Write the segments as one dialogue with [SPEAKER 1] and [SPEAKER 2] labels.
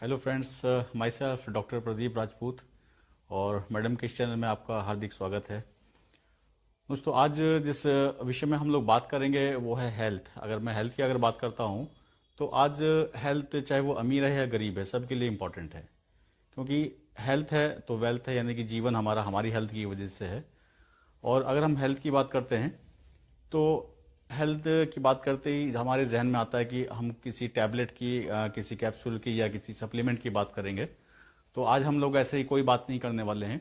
[SPEAKER 1] Hello friends, my self doctor Pradeep Rajput और madam के इस चैनल में आपका हार्दिक स्वागत है। दोस्तों, आज जिस विषय में हम लोग बात करेंगे वो है हेल्थ। अगर मैं हेल्थ की बात करता हूँ तो आज हेल्थ चाहे वो अमीर है या गरीब है, सबके लिए इम्पोर्टेंट है। क्योंकि हेल्थ है तो वेल्थ है, यानी कि जीवन हमारा हमारी हेल्थ की वजह से है। और अगर हम हेल्थ की बात करते हैं तो हेल्थ की बात करते ही हमारे जहन में आता है कि हम किसी टैबलेट की, किसी कैप्सूल की या किसी सप्लीमेंट की बात करेंगे। तो आज हम लोग ऐसे ही कोई बात नहीं करने वाले हैं।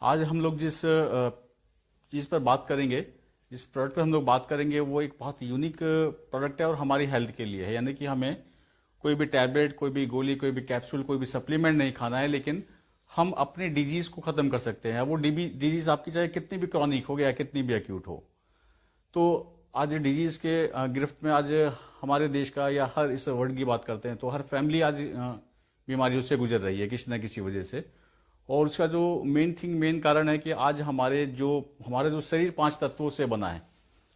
[SPEAKER 1] आज हम लोग जिस चीज़ पर बात करेंगे, जिस प्रोडक्ट पर हम लोग बात करेंगे, वो एक बहुत यूनिक प्रोडक्ट है और हमारी हेल्थ के लिए है। यानी कि हमें कोई भी टैबलेट, कोई भी गोली, कोई भी कैप्सूल, कोई भी सप्लीमेंट नहीं खाना है, लेकिन हम अपने डिजीज को खत्म कर सकते हैं। वो डिजीज आपकी चाहे कितनी भी क्रॉनिक हो या कितनी भी एक्यूट हो। तो आज डिजीज के गिरफ्त में आज हमारे देश का या हर इस वर्ल्ड की बात करते हैं तो हर फैमिली आज बीमारियों से गुजर रही है किसी न किसी वजह से। और उसका जो मेन कारण है कि आज हमारे जो शरीर 5 तत्वों से बना है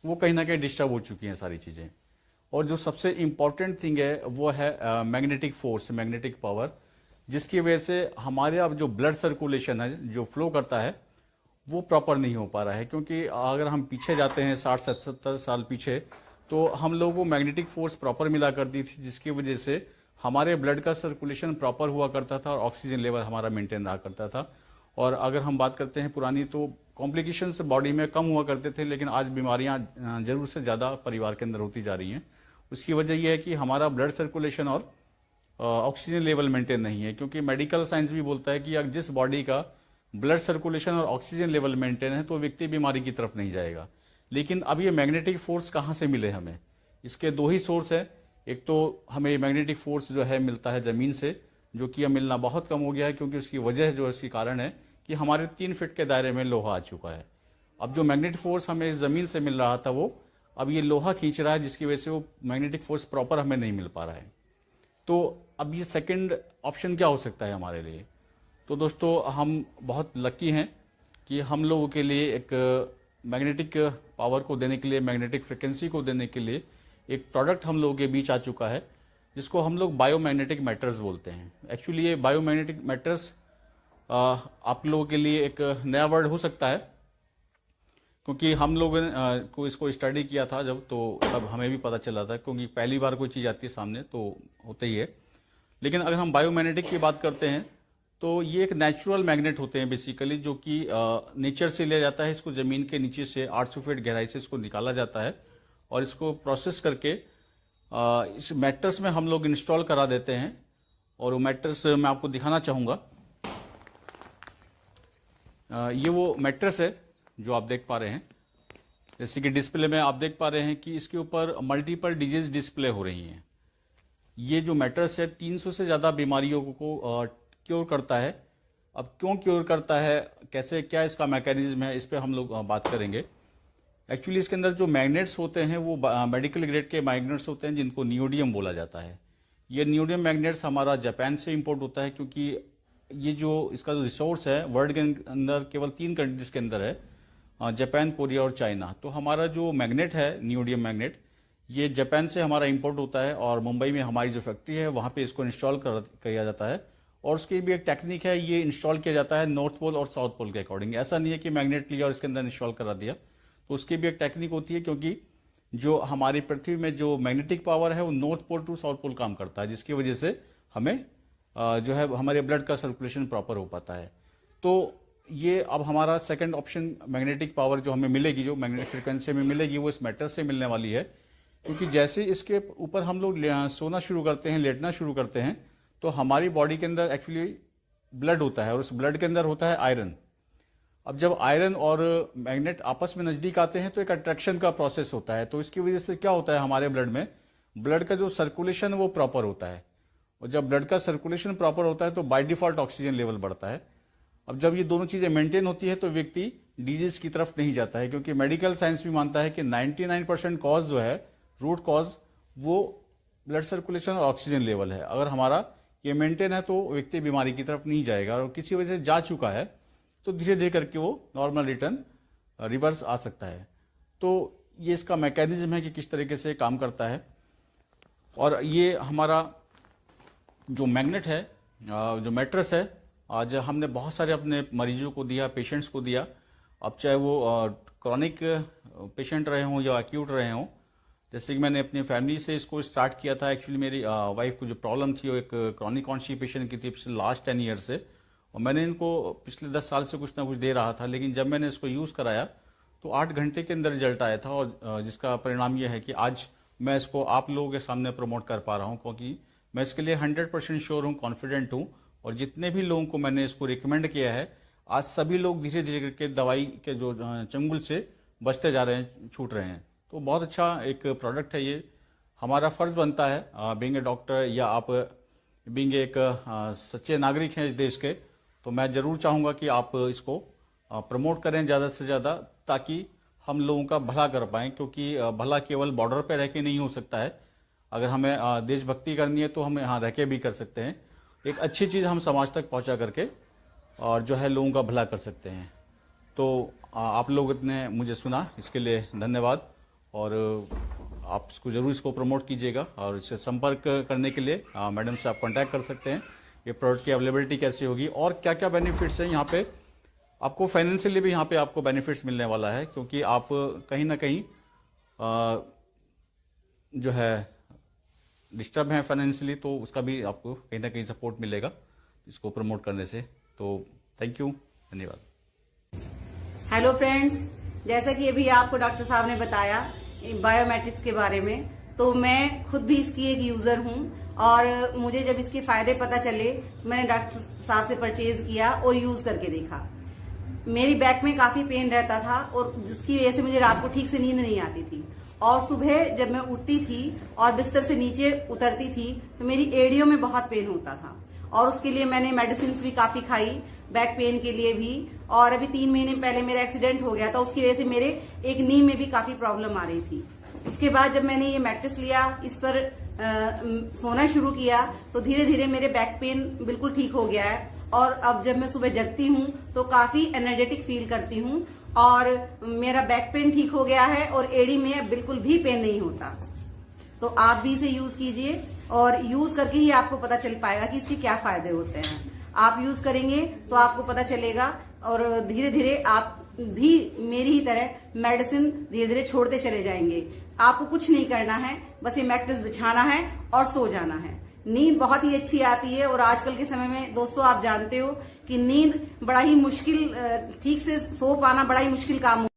[SPEAKER 1] वो कहीं ना कहीं डिस्टर्ब हो चुकी हैं सारी चीजें। और जो सबसे इंपॉर्टेंट थिंग है वो है मैग्नेटिक फोर्स, मैग्नेटिक पावर, जिसकी वजह से हमारे अब जो ब्लड सर्कुलेशन है, जो फ्लो करता है, वो प्रॉपर नहीं हो पा रहा है। क्योंकि अगर हम पीछे जाते हैं 60-70 साल पीछे, तो हम लोगों को मैग्नेटिक फोर्स प्रॉपर मिला करती थी, जिसकी वजह से हमारे ब्लड का सर्कुलेशन प्रॉपर हुआ करता था और ऑक्सीजन लेवल हमारा मेंटेन रहा करता था। और अगर हम बात करते हैं पुरानी, तो कॉम्प्लिकेशंस बॉडी में कम हुआ करते थे, लेकिन आज बीमारियां जरूर से ज्यादा परिवार के अंदर होती जा रही हैं। उसकी वजह यह है कि हमारा ब्लड सर्कुलेशन और ऑक्सीजन लेवल मेंटेन नहीं है। क्योंकि मेडिकल साइंस भी बोलता है कि अगर जिस बॉडी का ब्लड सर्कुलेशन और ऑक्सीजन लेवल मेंटेन है तो व्यक्ति बीमारी की तरफ नहीं जाएगा। लेकिन अब ये मैग्नेटिक फोर्स कहाँ से मिले हमें? इसके दो ही सोर्स है। एक तो हमें मैग्नेटिक फोर्स जो है मिलता है जमीन से, जो कि अब मिलना बहुत कम हो गया है, क्योंकि उसकी वजह जो इसकी कारण है कि हमारे 3 फीट के दायरे में लोहा आ चुका है। अब जो मैग्नेटिक फोर्स हमें इस जमीन से मिल रहा था वो अब ये लोहा खींच रहा है, जिसकी वजह से वो मैग्नेटिक फोर्स प्रॉपर हमें नहीं मिल पा रहा है। तो अब ये सेकंड ऑप्शन क्या हो सकता है हमारे लिए? तो दोस्तों, हम बहुत लकी हैं कि हम लोगों के लिए एक मैग्नेटिक पावर को देने के लिए, मैग्नेटिक फ्रिक्वेंसी को देने के लिए एक प्रोडक्ट हम लोगों के बीच आ चुका है, जिसको हम लोग बायोमैग्नेटिक मैटर्स बोलते हैं। एक्चुअली ये बायोमैग्नेटिक मैटर्स आप लोगों के लिए एक नया वर्ड हो सकता है, क्योंकि हम लोगों ने को इसको स्टडी किया था जब, तो तब हमें भी पता चला था। क्योंकि पहली बार कोई चीज़ आती है सामने तो होता ही है। लेकिन अगर हम बायोमैग्नेटिक की बात करते हैं तो ये एक नेचुरल मैग्नेट होते हैं बेसिकली, जो कि नेचर से लिया जाता है। इसको जमीन के नीचे से 800 फीट गहराई से इसको निकाला जाता है और इसको प्रोसेस करके इस मैटर्स में हम लोग इंस्टॉल करा देते हैं। और वो मैटर्स मैं आपको दिखाना चाहूंगा। ये वो मैट्रेस है जो आप देख पा रहे हैं। जैसे कि डिस्प्ले में आप देख पा रहे हैं कि इसके ऊपर मल्टीपल डिजीज डिस्प्ले हो रही हैं। ये जो मैट्रेस है 300 से ज्यादा बीमारियों को क्योर करता है। अब क्यों क्योर करता है, कैसे, क्या इसका मैकेनिज्म है, इस पे हम लोग बात करेंगे। एक्चुअली इसके अंदर जो मैग्नेट्स होते हैं वो मेडिकल ग्रेड के मैग्नेट्स होते हैं, जिनको नियोडियम बोला जाता है। ये नियोडियम मैग्नेट्स हमारा जापान से इंपोर्ट होता है, क्योंकि ये जो इसका जो रिसोर्स है वर्ल्ड के अंदर केवल 3 कंट्रीज के अंदर है, जापान, कोरिया और चाइना। तो हमारा जो मैग्नेट है, नियोडियम मैग्नेट, ये जापान से हमारा इंपोर्ट होता है और मुंबई में हमारी जो फैक्ट्री है वहां पे इसको इंस्टॉल किया जाता है। और उसकी भी एक टेक्निक है, ये इंस्टॉल किया जाता है नॉर्थ पोल और साउथ पोल के अकॉर्डिंग। ऐसा नहीं है कि मैग्नेट लिया और इसके अंदर इंस्टॉल करा दिया। तो उसकी भी एक टेक्निक होती है, क्योंकि जो हमारी पृथ्वी में जो मैग्नेटिक पावर है वो north pole to south pole काम करता है, जिसकी वजह से हमें जो है हमारे ब्लड का सर्कुलेशन प्रॉपर हो पाता है। तो ये अब हमारा सेकंड ऑप्शन, मैग्नेटिक पावर जो हमें मिलेगी, जो मैग्नेटिक फ्रिक्वेंसी में मिलेगी, वो इस मैटर से मिलने वाली है। क्योंकि जैसे इसके ऊपर हम लोग सोना शुरू करते हैं, लेटना शुरू करते हैं, तो हमारी बॉडी के अंदर एक्चुअली ब्लड होता है और उस ब्लड के अंदर होता है आयरन। अब जब आयरन और मैग्नेट आपस में नजदीक आते हैं तो एक अट्रैक्शन का प्रोसेस होता है। तो इसकी वजह से क्या होता है, हमारे ब्लड में ब्लड का जो सर्कुलेशन है वो प्रॉपर होता है। और जब ब्लड का सर्कुलेशन प्रॉपर होता है तो बाय डिफॉल्ट ऑक्सीजन लेवल बढ़ता है। अब जब ये दोनों चीजें मेंटेन होती है तो व्यक्ति डिजीज की तरफ नहीं जाता है, क्योंकि मेडिकल साइंस भी मानता है कि 99% कॉज जो है, रूट कॉज, वो ब्लड सर्कुलेशन और ऑक्सीजन लेवल है। अगर हमारा ये मेंटेन है तो व्यक्ति बीमारी की तरफ नहीं जाएगा, और किसी वजह से जा चुका है तो धीरे धीरे करके वो नॉर्मल रिटर्न रिवर्स आ सकता है। तो ये इसका मैकेनिज्म है कि किस तरीके से काम करता है। और ये हमारा जो मैग्नेट है, जो मैट्रेस है, आज हमने बहुत सारे अपने मरीजों को दिया, पेशेंट्स को दिया। अब चाहे वो क्रॉनिक पेशेंट रहे हों या एक्यूट रहे हों। जैसे कि मैंने अपनी फैमिली से इसको स्टार्ट किया था। एक्चुअली मेरी वाइफ को जो प्रॉब्लम थी वो एक क्रॉनिक कॉन्स्टिपेशन की थी पिछले लास्ट 10 ईयर से, और मैंने इनको पिछले 10 साल से कुछ ना कुछ दे रहा था। लेकिन जब मैंने इसको यूज कराया तो 8 घंटे के अंदर रिजल्ट आया था, और जिसका परिणाम यह है कि आज मैं इसको आप लोगों के सामने प्रमोट कर पा रहा हूं, क्योंकि मैं इसके लिए 100% श्योर हूं, कॉन्फिडेंट हूं। और जितने भी लोगों को मैंने इसको रिकमेंड किया है, आज सभी लोग धीरे धीरे करके दवाई के जो चंगुल से बचते जा रहे हैं, छूट रहे हैं। तो बहुत अच्छा एक प्रोडक्ट है ये। हमारा फर्ज बनता है बीइंग ए डॉक्टर, या आप बीइंग एक सच्चे नागरिक हैं इस देश के, तो मैं जरूर चाहूंगा कि आप इसको प्रमोट करें ज्यादा से ज्यादा, ताकि हम लोगों का भला कर पाएं। क्योंकि भला केवल बॉर्डर पे रह के नहीं हो सकता है। अगर हमें देशभक्ति करनी है तो हम यहाँ रह के भी कर सकते हैं। एक अच्छी चीज हम समाज तक पहुंचा करके और जो है लोगों का भला कर सकते हैं। तो आप लोग ने मुझे सुना, इसके लिए धन्यवाद। और आप इसको प्रमोट कीजिएगा, और इससे संपर्क करने के लिए मैडम से आप कांटेक्ट कर सकते हैं। ये प्रोडक्ट की अवेलेबिलिटी कैसी होगी और क्या क्या बेनिफिट्स हैं यहाँ पे, आपको फाइनेंशियली भी यहाँ पे आपको बेनिफिट्स मिलने वाला है। क्योंकि आप कहीं ना कहीं जो है डिस्टर्ब है फाइनेंशियली, तो उसका भी आपको कहीं ना कहीं सपोर्ट मिलेगा इसको प्रमोट करने से। तो थैंक यू, धन्यवाद।
[SPEAKER 2] हेलो फ्रेंड्स, जैसा कि अभी आपको डॉक्टर साहब ने बताया बायोमेट्रिक्स के बारे में, तो मैं खुद भी इसकी एक यूजर हूं। और मुझे जब इसके फायदे पता चले, मैंने डॉक्टर साहब से परचेज किया और यूज करके देखा। मेरी बैक में काफी पेन रहता था, और जिसकी वजह से मुझे रात को ठीक से नींद नहीं आती थी। और सुबह जब मैं उठती थी और बिस्तर से नीचे उतरती थी तो मेरी एड़ियों में बहुत पेन होता था। और उसके लिए मैंने मेडिसिन भी काफी खाई, बैक पेन के लिए भी। और अभी 3 महीने पहले मेरा एक्सीडेंट हो गया था, उसकी वजह से मेरे एक नी में भी काफी प्रॉब्लम आ रही थी। उसके बाद जब मैंने ये मैट्रेस लिया, इस पर सोना शुरू किया, तो धीरे धीरे मेरे बैक पेन बिल्कुल ठीक हो गया है। और अब जब मैं सुबह जगती हूँ तो काफी एनर्जेटिक फील करती हूँ, और मेरा बैक पेन ठीक हो गया है, और एड़ी में अब बिल्कुल भी पेन नहीं होता। तो आप भी इसे यूज कीजिए, और यूज करके ही आपको पता चल पाएगा कि इसके क्या फायदे होते हैं। आप यूज करेंगे तो आपको पता चलेगा, और धीरे धीरे आप भी मेरी ही तरह मेडिसिन धीरे धीरे छोड़ते चले जाएंगे। आपको कुछ नहीं करना है, बस ये मैट्रेस बिछाना है और सो जाना है। नींद बहुत ही अच्छी आती है। और आजकल के समय में दोस्तों, आप जानते हो कि नींद बड़ा ही मुश्किल, ठीक से सो पाना बड़ा ही मुश्किल काम